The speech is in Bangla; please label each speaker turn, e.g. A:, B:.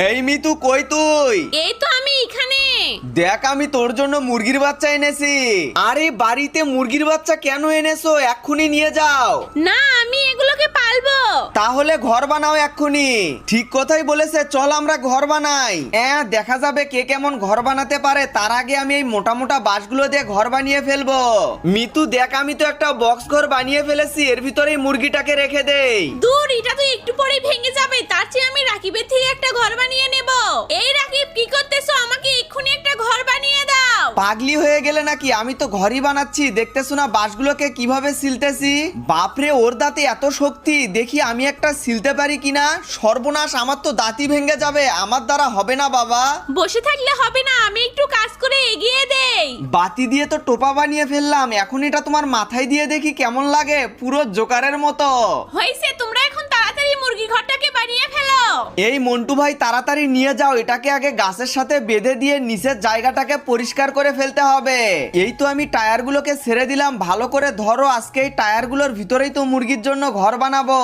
A: এই মিতু, কই তুই?
B: এই তো আমি এখানে।
A: দেখ, আমি তোর জন্য মুরগির বাচ্চা এনেছি। আরে বাড়িতে মুরগির বাচ্চা কেন এনেছো? এক্ষুনি নিয়ে যাও।
B: না, আমি এগুলোকে পালবো।
A: তাহলে ঘর বানাও এক্ষুনি। ঠিক কথাই বলেছে, চল আমরা ঘর বানাই। দেখা যাবে কে কেমন ঘর বানাতে পারে। তার আগে আমি এই মোটা মোটা বাঁশগুলো দিয়ে ঘর বানিয়ে ফেলবো। মিতু দেখ, আমি তো একটা বক্স ঘর বানিয়ে ফেলেছি। এর ভিতরেই মুরগিটাকে রেখে দেই।
B: দূর, এটা তো একটু পরেই ভেঙে যাবে। তার চেয়ে আমি রাকিবের থেকে একটা ঘর বানিয়ে নেব। এই রাকিব, কি করতেছো? আমাকে এক্ষুনি একটা ঘর বানিয়ে দাও।
A: পাগলি হয়ে গেলে নাকি? আমি তো ঘরই বানাচ্ছি, দেখতেছো না বাঁশগুলোকে কিভাবে সিলতেছি? বাপরে, ওর দাঁতে এত শক্তি! দেখি আমি একটা সিলতে পারি কিনা। সর্বনাশ, আমার তো দাঁতই ভেঙে যাবে। আমার দ্বারা হবে না বাবা।
B: বসে থাকলে হবে না, আমি একটু কাজ করে এগিয়ে দেই।
A: বাতি দিয়ে তো টোপা বানিয়ে ফেললাম। এখন এটা তোমার মাথায় দিয়ে দেখি কেমন লাগে। পুরো জোকারের মতো
B: হয়েছে, তোমরা এখন তাড়াতাড়ি মুরগি ঘরটাকে বানিয়ে ফেলো।
A: এই মন্টু ভাই, তাড়াতাড়ি নিয়ে যাও। এটাকে আগে গাছের সাথে বেঁধে দিয়ে নিচের জায়গাটাকে পরিষ্কার করে ফেলতে হবে। এই তো আমি টায়ারগুলোকে ছেড়ে দিলাম। ভালো করে ধরো, আজকে এই টায়ারগুলোর ভিতরেই তো মুরগির জন্য ঘর বানাবো।